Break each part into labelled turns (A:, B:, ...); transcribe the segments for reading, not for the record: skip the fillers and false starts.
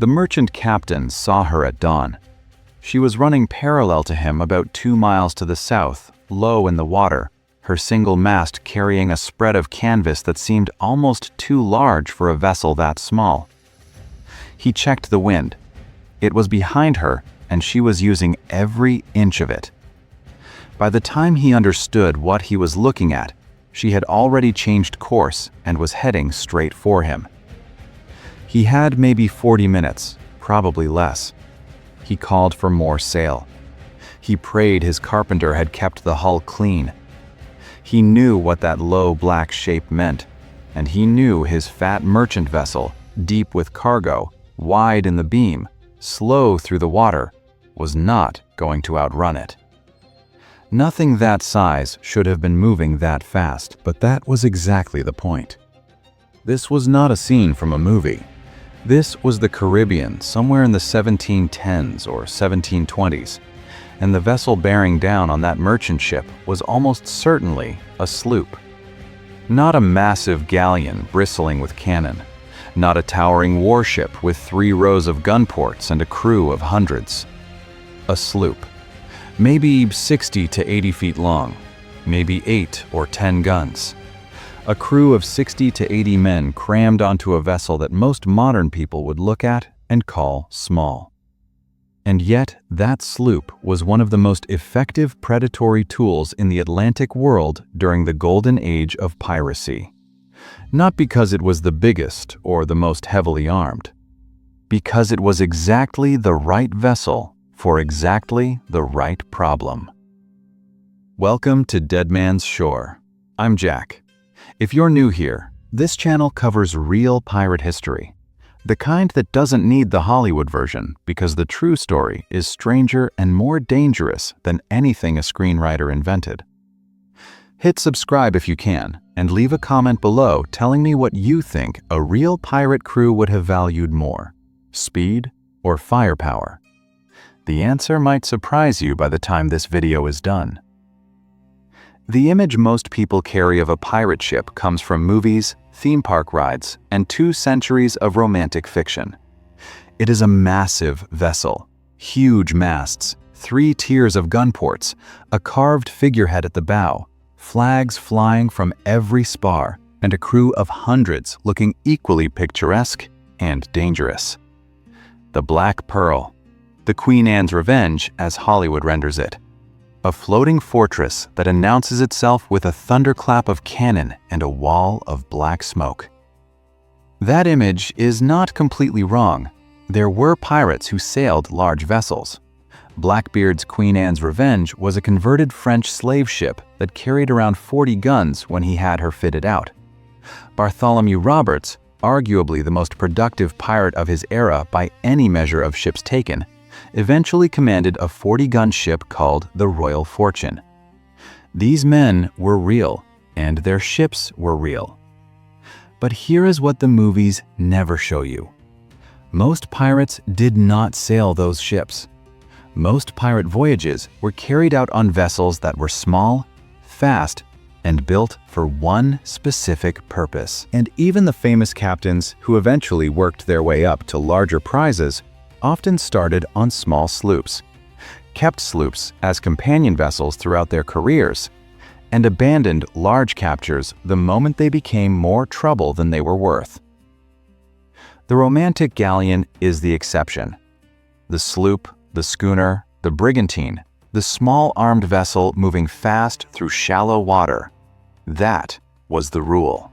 A: The merchant captain saw her at dawn. She was running parallel to him about 2 miles to the south, low in the water, her single mast carrying a spread of canvas that seemed almost too large for a vessel that small. He checked the wind. It was behind her, and she was using every inch of it. By the time he understood what he was looking at, she had already changed course and was heading straight for him. He had maybe 40 minutes, probably less. He called for more sail. He prayed his carpenter had kept the hull clean. He knew what that low black shape meant, and he knew his fat merchant vessel, deep with cargo, wide in the beam, slow through the water, was not going to outrun it. Nothing that size should have been moving that fast, but that was exactly the point. This was not a scene from a movie. This was the Caribbean somewhere in the 1710s or 1720s, and the vessel bearing down on that merchant ship was almost certainly a sloop. Not a massive galleon bristling with cannon, not a towering warship with 3 rows of gun ports and a crew of hundreds. A sloop, maybe 60 to 80 feet long, maybe 8 or 10 guns. A crew of 60 to 80 men crammed onto a vessel that most modern people would look at and call small. And yet, that sloop was one of the most effective predatory tools in the Atlantic world during the golden age of piracy. Not because it was the biggest or the most heavily armed, because it was exactly the right vessel for exactly the right problem. Welcome to Dead Man's Shore. I'm Jack. If you're new here, this channel covers real pirate history. The kind that doesn't need the Hollywood version because the true story is stranger and more dangerous than anything a screenwriter invented. Hit subscribe if you can, and leave a comment below telling me what you think a real pirate crew would have valued more, speed or firepower. The answer might surprise you by the time this video is done. The image most people carry of a pirate ship comes from movies, theme park rides, and 2 centuries of romantic fiction. It is a massive vessel, huge masts, 3 tiers of gun ports, a carved figurehead at the bow, flags flying from every spar, and a crew of hundreds looking equally picturesque and dangerous. The Black Pearl, the Queen Anne's Revenge as Hollywood renders it. A floating fortress that announces itself with a thunderclap of cannon and a wall of black smoke. That image is not completely wrong. There were pirates who sailed large vessels. Blackbeard's Queen Anne's Revenge was a converted French slave ship that carried around 40 guns when he had her fitted out. Bartholomew Roberts, arguably the most productive pirate of his era by any measure of ships taken, eventually commanded a 40-gun ship called the Royal Fortune. These men were real, and their ships were real. But here is what the movies never show you. Most pirates did not sail those ships. Most pirate voyages were carried out on vessels that were small, fast, and built for one specific purpose. And even the famous captains who eventually worked their way up to larger prizes often started on small sloops, kept sloops as companion vessels throughout their careers, and abandoned large captures the moment they became more trouble than they were worth. The romantic galleon is the exception. The sloop, the schooner, the brigantine, the small armed vessel moving fast through shallow water, that was the rule.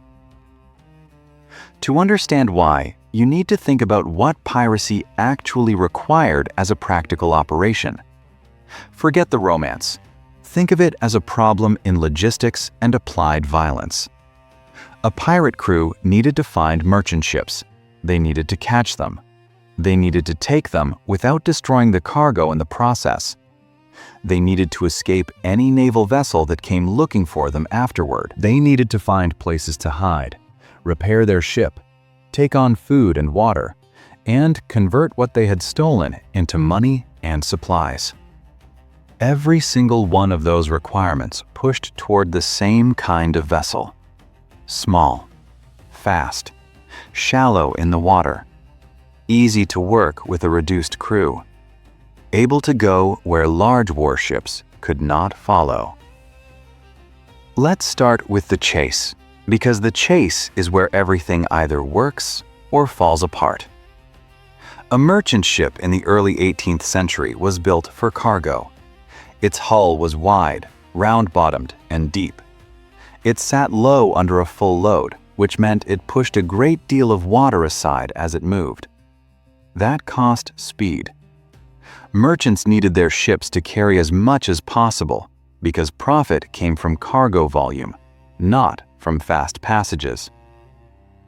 A: To understand why, you need to think about what piracy actually required as a practical operation. Forget the romance. Think of it as a problem in logistics and applied violence. A pirate crew needed to find merchant ships. They needed to catch them. They needed to take them without destroying the cargo in the process. They needed to escape any naval vessel that came looking for them afterward. They needed to find places to hide, repair their ship, take on food and water, and convert what they had stolen into money and supplies. Every single one of those requirements pushed toward the same kind of vessel. Small, fast, shallow in the water. easy to work with a reduced crew, able to go where large warships could not follow. Let's start with the chase, because the chase is where everything either works or falls apart. A merchant ship in the early 18th century was built for cargo. Its hull was wide, round-bottomed, and deep. It sat low under a full load, which meant it pushed a great deal of water aside as it moved. That cost speed. Merchants needed their ships to carry as much as possible because profit came from cargo volume, not from fast passages.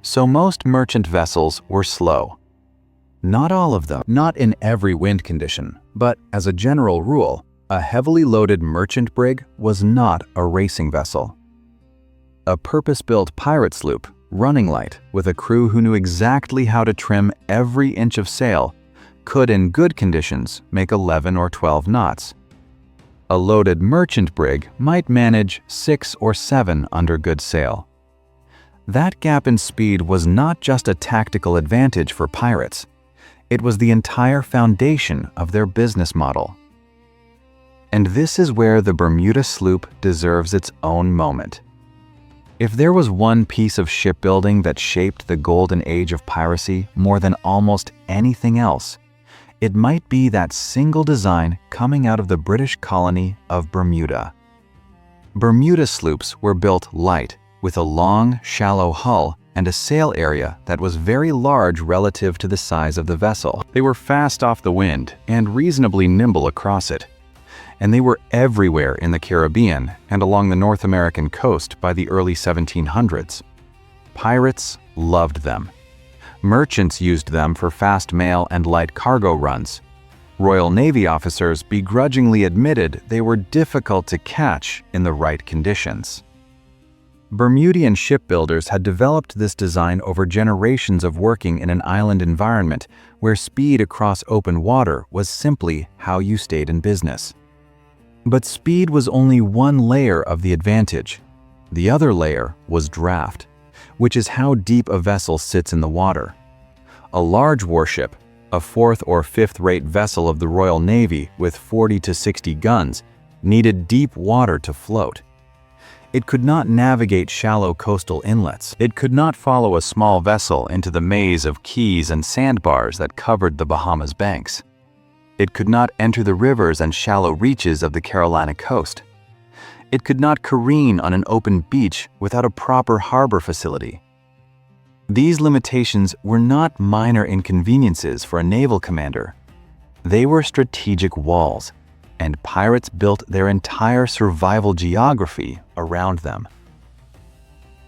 A: So most merchant vessels were slow. Not all of them, not in every wind condition, but as a general rule, a heavily loaded merchant brig was not a racing vessel. A purpose-built pirate sloop, running light, with a crew who knew exactly how to trim every inch of sail, could in good conditions make 11 or 12 knots. A loaded merchant brig might manage 6 or 7 under good sail. That gap in speed was not just a tactical advantage for pirates. It was the entire foundation of their business model. And this is where the Bermuda Sloop deserves its own moment. If there was one piece of shipbuilding that shaped the golden age of piracy more than almost anything else, it might be that single design coming out of the British colony of Bermuda. Bermuda sloops were built light, with a long, shallow hull and a sail area that was very large relative to the size of the vessel. They were fast off the wind and reasonably nimble across it. And they were everywhere in the Caribbean and along the North American coast by the early 1700s. Pirates loved them. Merchants used them for fast mail and light cargo runs. Royal Navy officers begrudgingly admitted they were difficult to catch in the right conditions. Bermudian shipbuilders had developed this design over generations of working in an island environment where speed across open water was simply how you stayed in business. But speed was only one layer of the advantage. The other layer was draft, which is how deep a vessel sits in the water. A large warship, a fourth or fifth rate vessel of the Royal Navy with 40 to 60 guns, needed deep water to float. It could not navigate shallow coastal inlets. It could not follow a small vessel into the maze of keys and sandbars that covered the Bahamas banks. It could not enter the rivers and shallow reaches of the Carolina coast. It could not careen on an open beach without a proper harbor facility. These limitations were not minor inconveniences for a naval commander. They were strategic walls, and pirates built their entire survival geography around them.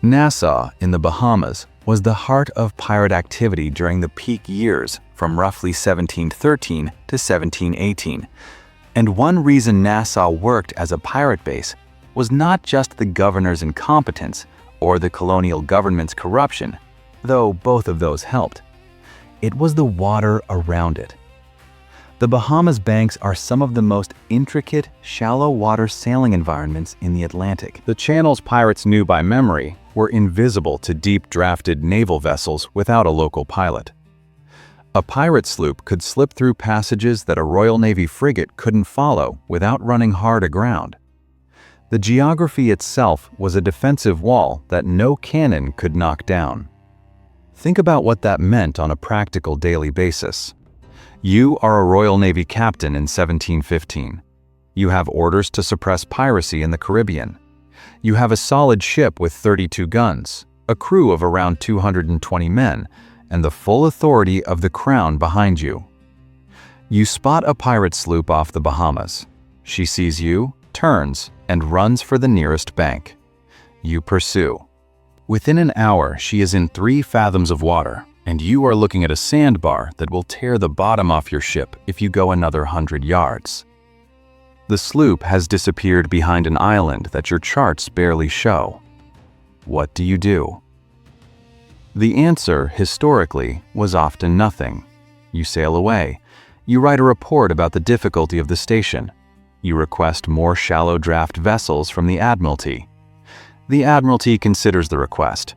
A: Nassau, in the Bahamas, was the heart of pirate activity during the peak years from roughly 1713 to 1718. And one reason Nassau worked as a pirate base was not just the governor's incompetence or the colonial government's corruption, though both of those helped. It was the water around it. The Bahamas banks are some of the most intricate, shallow water sailing environments in the Atlantic. The channels pirates knew by memory were invisible to deep-drafted naval vessels without a local pilot. A pirate sloop could slip through passages that a Royal Navy frigate couldn't follow without running hard aground. The geography itself was a defensive wall that no cannon could knock down. Think about what that meant on a practical daily basis. You are a Royal Navy captain in 1715. You have orders to suppress piracy in the Caribbean. You have a solid ship with 32 guns, a crew of around 220 men, and the full authority of the crown behind you. You spot a pirate sloop off the Bahamas. She sees you, turns, and runs for the nearest bank. You pursue. Within an hour, she is in 3 fathoms of water, and you are looking at a sandbar that will tear the bottom off your ship if you go another 100 yards. The sloop has disappeared behind an island that your charts barely show. What do you do? The answer, historically, was often nothing. You sail away. You write a report about the difficulty of the station. You request more shallow draft vessels from the Admiralty. The Admiralty considers the request.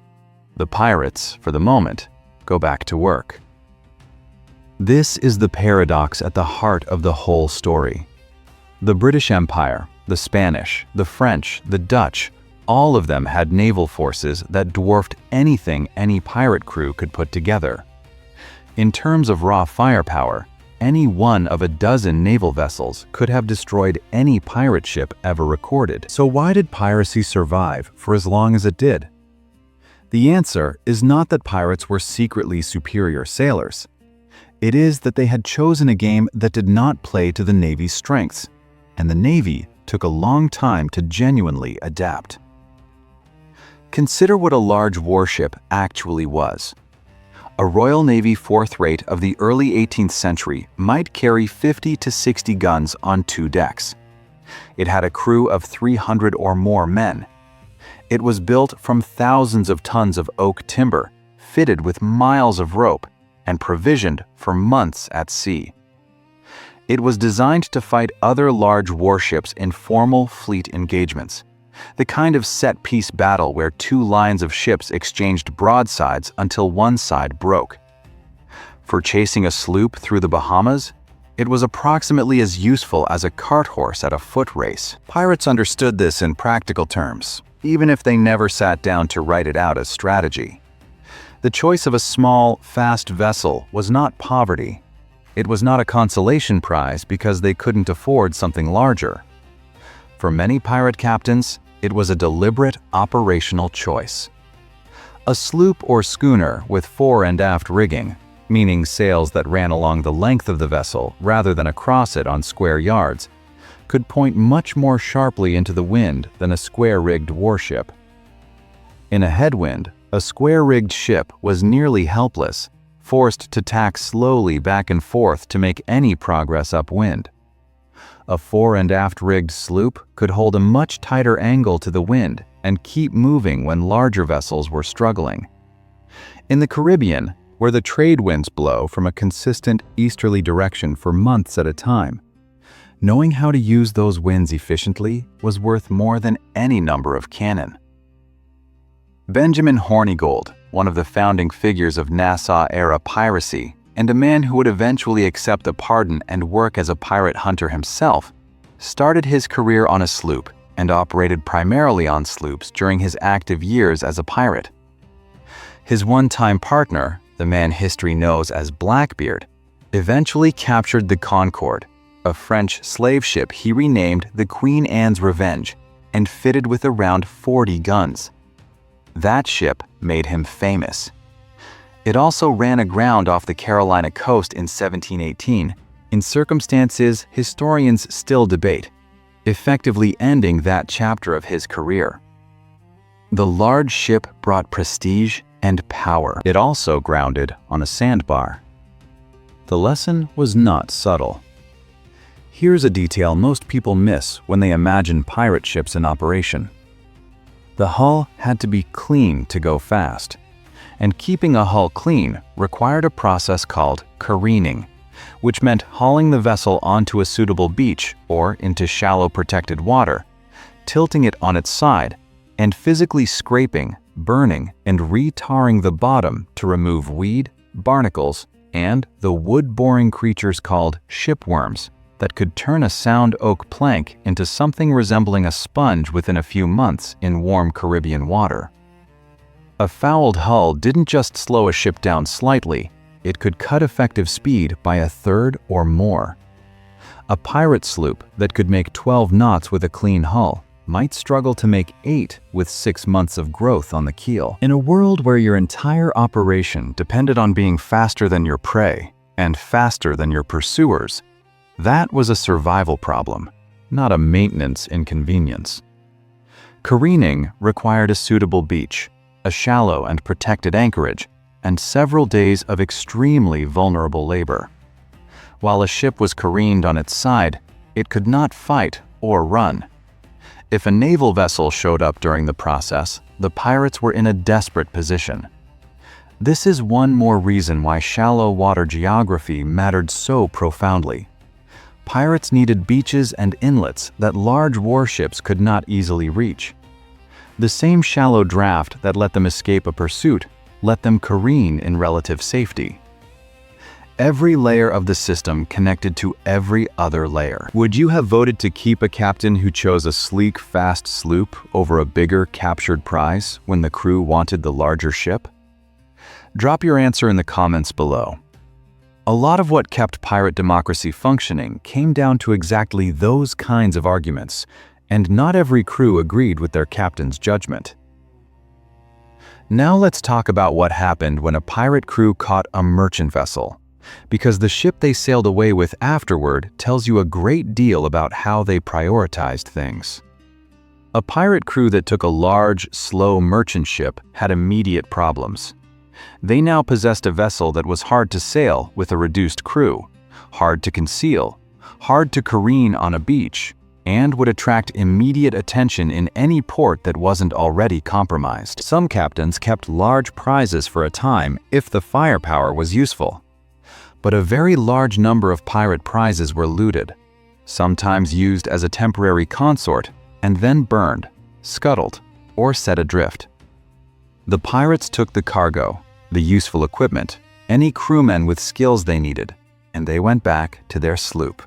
A: The pirates, for the moment, go back to work. This is the paradox at the heart of the whole story. The British Empire, the Spanish, the French, the Dutch, all of them had naval forces that dwarfed anything any pirate crew could put together. In terms of raw firepower, any one of a dozen naval vessels could have destroyed any pirate ship ever recorded. So why did piracy survive for as long as it did? The answer is not that pirates were secretly superior sailors. It is that they had chosen a game that did not play to the Navy's strengths, and the Navy took a long time to genuinely adapt. Consider what a large warship actually was. A Royal Navy fourth rate of the early 18th century might carry 50 to 60 guns on 2 decks. It had a crew of 300 or more men. It was built from thousands of tons of oak timber, fitted with miles of rope, and provisioned for months at sea. It was designed to fight other large warships in formal fleet engagements, the kind of set-piece battle where 2 lines of ships exchanged broadsides until one side broke. For chasing a sloop through the Bahamas, it was approximately as useful as a cart horse at a foot race. Pirates understood this in practical terms, even if they never sat down to write it out as strategy. The choice of a small, fast vessel was not poverty. It was not a consolation prize because they couldn't afford something larger. For many pirate captains, it was a deliberate operational choice. A sloop or schooner with fore and aft rigging, meaning sails that ran along the length of the vessel rather than across it on square yards, could point much more sharply into the wind than a square-rigged warship. In a headwind, a square-rigged ship was nearly helpless, forced to tack slowly back and forth to make any progress upwind. A fore and aft rigged sloop could hold a much tighter angle to the wind and keep moving when larger vessels were struggling. In the Caribbean, where the trade winds blow from a consistent easterly direction for months at a time, knowing how to use those winds efficiently was worth more than any number of cannon. Benjamin Hornigold, one of the founding figures of Nassau-era piracy, and a man who would eventually accept a pardon and work as a pirate hunter himself, started his career on a sloop and operated primarily on sloops during his active years as a pirate. His one-time partner, the man history knows as Blackbeard, eventually captured the Concorde, a French slave ship he renamed the Queen Anne's Revenge and fitted with around 40 guns. That ship made him famous. It also ran aground off the Carolina coast in 1718, in circumstances historians still debate, effectively ending that chapter of his career. The large ship brought prestige and power. It also grounded on a sandbar. The lesson was not subtle. Here's a detail most people miss when they imagine pirate ships in operation. The hull had to be clean to go fast, and keeping a hull clean required a process called careening, which meant hauling the vessel onto a suitable beach or into shallow protected water, tilting it on its side, and physically scraping, burning, and re-tarring the bottom to remove weed, barnacles, and the wood-boring creatures called shipworms that could turn a sound oak plank into something resembling a sponge within a few months in warm Caribbean water. A fouled hull didn't just slow a ship down slightly, it could cut effective speed by a third or more. A pirate sloop that could make 12 knots with a clean hull might struggle to make 8 with 6 months of growth on the keel. In a world where your entire operation depended on being faster than your prey and faster than your pursuers, that was a survival problem, not a maintenance inconvenience. Careening required a suitable beach, a shallow and protected anchorage, and several days of extremely vulnerable labor. While a ship was careened on its side, it could not fight or run. If a naval vessel showed up during the process, the pirates were in a desperate position. This is one more reason why shallow water geography mattered so profoundly. Pirates needed beaches and inlets that large warships could not easily reach. The same shallow draft that let them escape a pursuit let them careen in relative safety. Every layer of the system connected to every other layer. Would you have voted to keep a captain who chose a sleek, fast sloop over a bigger, captured prize when the crew wanted the larger ship? Drop your answer in the comments below. A lot of what kept pirate democracy functioning came down to exactly those kinds of arguments, and not every crew agreed with their captain's judgment. Now let's talk about what happened when a pirate crew caught a merchant vessel, because the ship they sailed away with afterward tells you a great deal about how they prioritized things. A pirate crew that took a large, slow merchant ship had immediate problems. They now possessed a vessel that was hard to sail with a reduced crew, hard to conceal, hard to careen on a beach, and would attract immediate attention in any port that wasn't already compromised. Some captains kept large prizes for a time if the firepower was useful. But a very large number of pirate prizes were looted, sometimes used as a temporary consort, and then burned, scuttled, or set adrift. The pirates took the cargo, the useful equipment, any crewmen with skills they needed, and they went back to their sloop.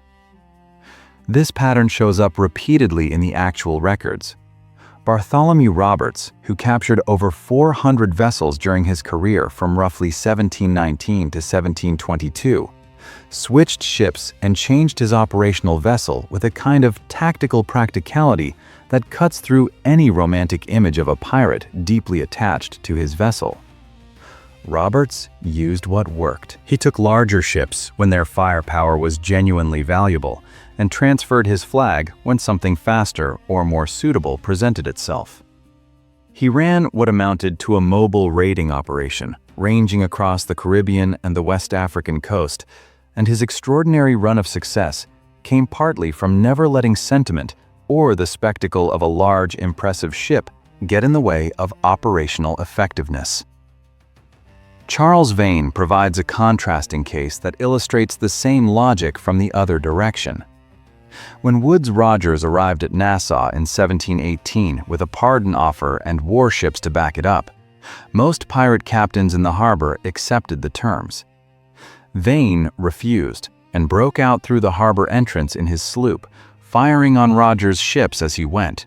A: This pattern shows up repeatedly in the actual records. Bartholomew Roberts, who captured over 400 vessels during his career from roughly 1719 to 1722, switched ships and changed his operational vessel with a kind of tactical practicality that cuts through any romantic image of a pirate deeply attached to his vessel. Roberts used what worked. He took larger ships when their firepower was genuinely valuable and transferred his flag when something faster or more suitable presented itself. He ran what amounted to a mobile raiding operation, ranging across the Caribbean and the West African coast, and his extraordinary run of success came partly from never letting sentiment or the spectacle of a large, impressive ship get in the way of operational effectiveness. Charles Vane provides a contrasting case that illustrates the same logic from the other direction. When Woodes Rogers arrived at Nassau in 1718 with a pardon offer and warships to back it up, most pirate captains in the harbor accepted the terms. Vane refused and broke out through the harbor entrance in his sloop, firing on Rogers' ships as he went.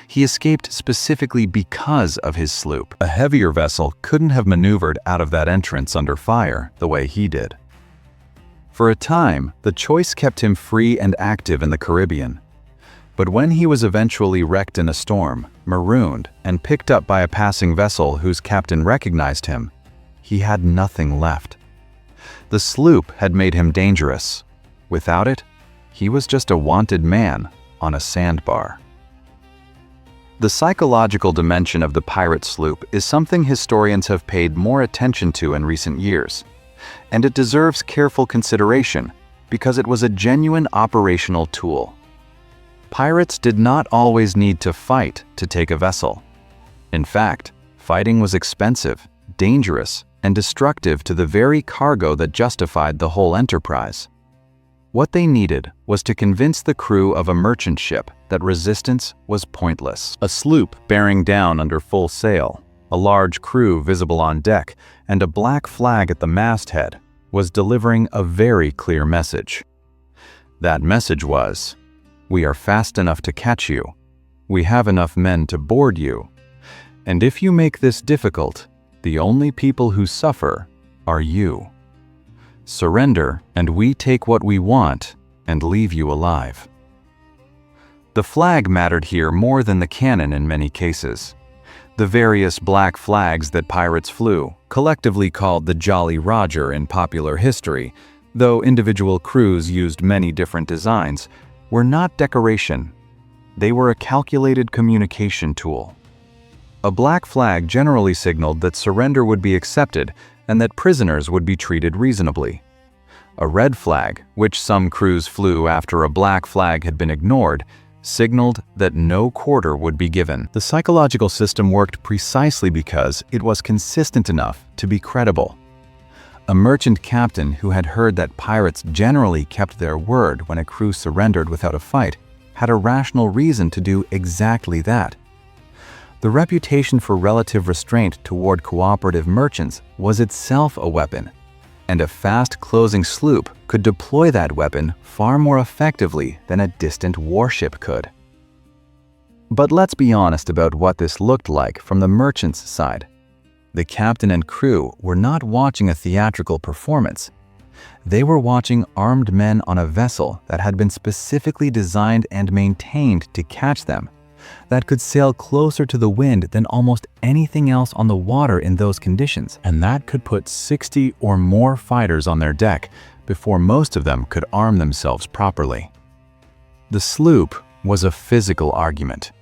A: He escaped specifically because of his sloop. A heavier vessel couldn't have maneuvered out of that entrance under fire the way he did. For a time, the choice kept him free and active in the Caribbean. But when he was eventually wrecked in a storm, marooned, and picked up by a passing vessel whose captain recognized him, he had nothing left. The sloop had made him dangerous. Without it, he was just a wanted man on a sandbar. The psychological dimension of the pirate sloop is something historians have paid more attention to in recent years, and it deserves careful consideration because it was a genuine operational tool. Pirates did not always need to fight to take a vessel. In fact, fighting was expensive, dangerous, and destructive to the very cargo that justified the whole enterprise. What they needed was to convince the crew of a merchant ship that resistance was pointless. A sloop bearing down under full sail, a large crew visible on deck, and a black flag at the masthead was delivering a very clear message. That message was, "We are fast enough to catch you. We have enough men to board you. And if you make this difficult, the only people who suffer are you. Surrender, and we take what we want and leave you alive." The flag mattered here more than the cannon in many cases. The various black flags that pirates flew, collectively called the Jolly Roger in popular history, though individual crews used many different designs, were not decoration. They were a calculated communication tool. A black flag generally signaled that surrender would be accepted and that prisoners would be treated reasonably. A red flag, which some crews flew after a black flag had been ignored, signaled that no quarter would be given. The psychological system worked precisely because it was consistent enough to be credible. A merchant captain who had heard that pirates generally kept their word when a crew surrendered without a fight had a rational reason to do exactly that. The reputation for relative restraint toward cooperative merchants was itself a weapon. and a fast-closing sloop could deploy that weapon far more effectively than a distant warship could. But let's be honest about what this looked like from the merchant's side. The captain and crew were not watching a theatrical performance. They were watching armed men on a vessel that had been specifically designed and maintained to catch them, that could sail closer to the wind than almost anything else on the water in those conditions, and that could put 60 or more fighters on their deck before most of them could arm themselves properly. The sloop was a physical argument.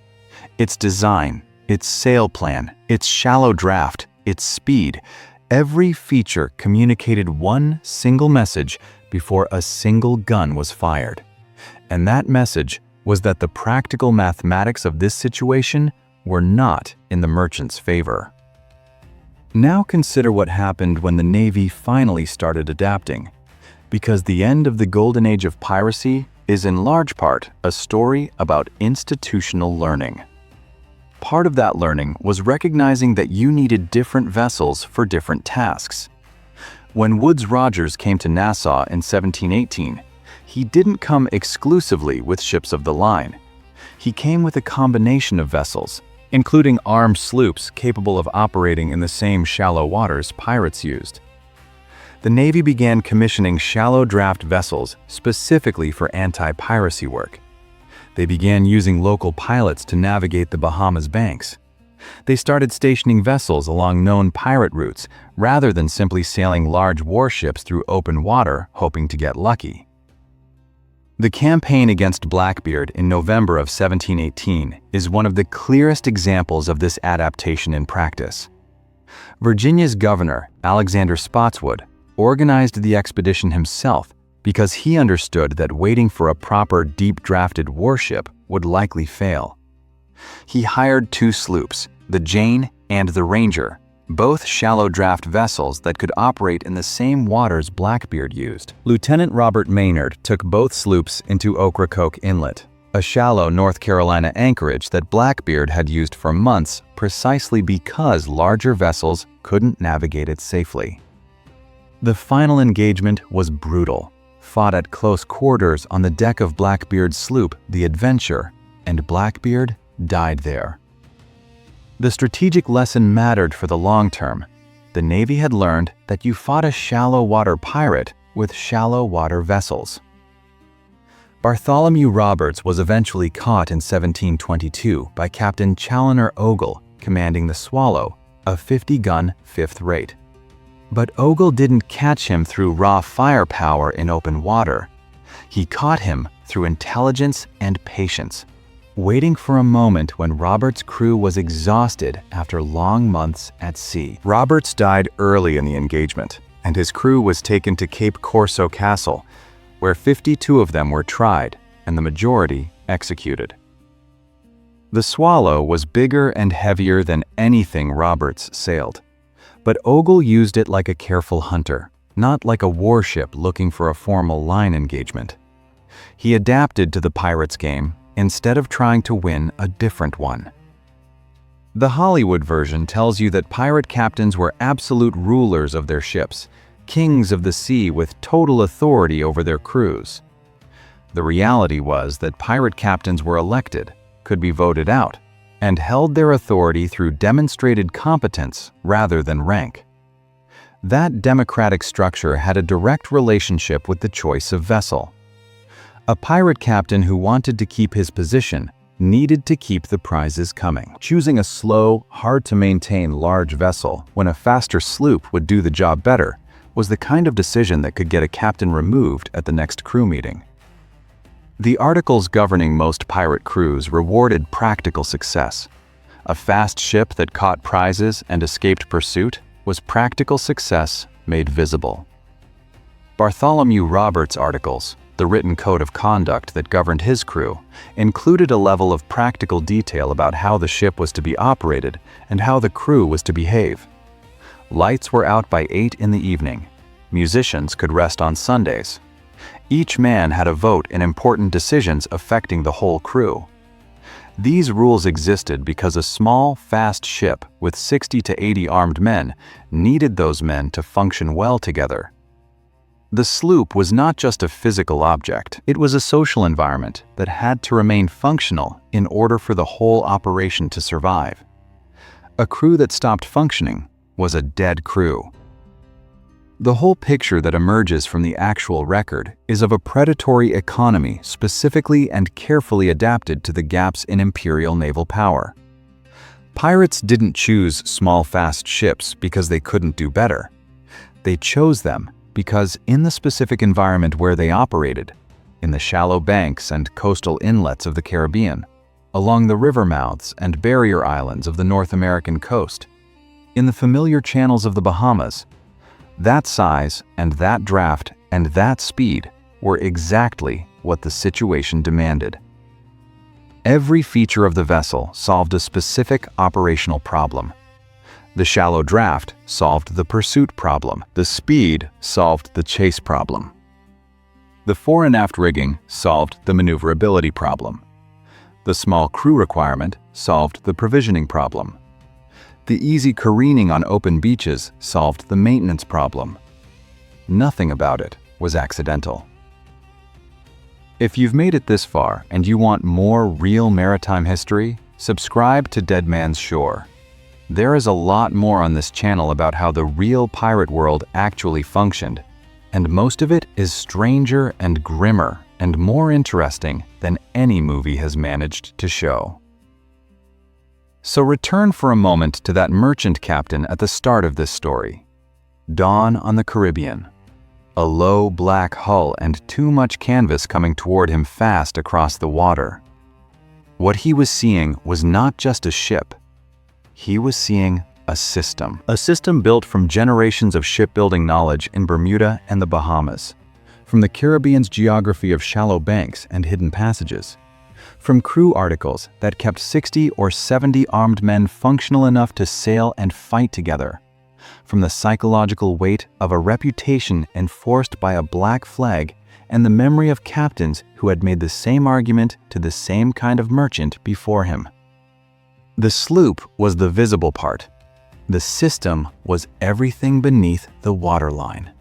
A: Its design, its sail plan, its shallow draft, its speed, every feature communicated one single message before a single gun was fired. And that message was that the practical mathematics of this situation were not in the merchant's favor. Now consider what happened when the Navy finally started adapting, because the end of the golden age of piracy is in large part a story about institutional learning. Part of that learning was recognizing that you needed different vessels for different tasks. When Woodes Rogers came to Nassau in 1718, he didn't come exclusively with ships of the line. He came with a combination of vessels, including armed sloops capable of operating in the same shallow waters pirates used. The Navy began commissioning shallow draft vessels specifically for anti-piracy work. They began using local pilots to navigate the Bahamas banks. They started stationing vessels along known pirate routes rather than simply sailing large warships through open water hoping to get lucky. The campaign against Blackbeard in November of 1718 is one of the clearest examples of this adaptation in practice. Virginia's governor, Alexander Spotswood, organized the expedition himself because he understood that waiting for a proper deep-drafted warship would likely fail. He hired two sloops, the Jane and the Ranger, both shallow draft vessels that could operate in the same waters Blackbeard used. Lieutenant Robert Maynard took both sloops into Ocracoke Inlet, a shallow North Carolina anchorage that Blackbeard had used for months precisely because larger vessels couldn't navigate it safely. The final engagement was brutal, fought at close quarters on the deck of Blackbeard's sloop, the Adventure, and Blackbeard died there. The strategic lesson mattered for the long term. The Navy had learned that you fought a shallow water pirate with shallow water vessels. Bartholomew Roberts was eventually caught in 1722 by Captain Challoner Ogle, commanding the Swallow, a 50-gun fifth rate. But Ogle didn't catch him through raw firepower in open water. He caught him through intelligence and patience, waiting for a moment when Roberts' crew was exhausted after long months at sea. Roberts died early in the engagement, and his crew was taken to Cape Corso Castle, where 52 of them were tried and the majority executed. The Swallow was bigger and heavier than anything Roberts sailed, but Ogle used it like a careful hunter, not like a warship looking for a formal line engagement. He adapted to the pirates' game instead of trying to win a different one. The Hollywood version tells you that pirate captains were absolute rulers of their ships, kings of the sea with total authority over their crews. The reality was that pirate captains were elected, could be voted out, and held their authority through demonstrated competence rather than rank. That democratic structure had a direct relationship with the choice of vessel. A pirate captain who wanted to keep his position needed to keep the prizes coming. Choosing a slow, hard-to-maintain large vessel when a faster sloop would do the job better was the kind of decision that could get a captain removed at the next crew meeting. The articles governing most pirate crews rewarded practical success. A fast ship that caught prizes and escaped pursuit was practical success made visible. Bartholomew Roberts' articles, the written code of conduct that governed his crew, included a level of practical detail about how the ship was to be operated and how the crew was to behave. Lights were out by 8 in the evening. Musicians could rest on Sundays. Each man had a vote in important decisions affecting the whole crew. These rules existed because a small, fast ship with 60 to 80 armed men needed those men to function well together, The sloop was not just a physical object, it was a social environment that had to remain functional in order for the whole operation to survive. A crew that stopped functioning was a dead crew. The whole picture that emerges from the actual record is of a predatory economy specifically and carefully adapted to the gaps in imperial naval power. Pirates didn't choose small, fast ships because they couldn't do better. They chose them because in the specific environment where they operated, in the shallow banks and coastal inlets of the Caribbean, along the river mouths and barrier islands of the North American coast, in the familiar channels of the Bahamas, that size and that draft and that speed were exactly what the situation demanded. Every feature of the vessel solved a specific operational problem. The shallow draft solved the pursuit problem. The speed solved the chase problem. The fore and aft rigging solved the maneuverability problem. The small crew requirement solved the provisioning problem. The easy careening on open beaches solved the maintenance problem. Nothing about it was accidental. If you've made it this far and you want more real maritime history, subscribe to Dead Man's Shore. There is a lot more on this channel about how the real pirate world actually functioned, and most of it is stranger and grimmer and more interesting than any movie has managed to show. So return for a moment to that merchant captain at the start of this story. Dawn on the Caribbean. A low black hull and too much canvas coming toward him fast across the water. What he was seeing was not just a ship. He was seeing a system built from generations of shipbuilding knowledge in Bermuda and the Bahamas, from the Caribbean's geography of shallow banks and hidden passages, from crew articles that kept 60 or 70 armed men functional enough to sail and fight together, from the psychological weight of a reputation enforced by a black flag and the memory of captains who had made the same argument to the same kind of merchant before him. The sloop was the visible part. The system was everything beneath the waterline.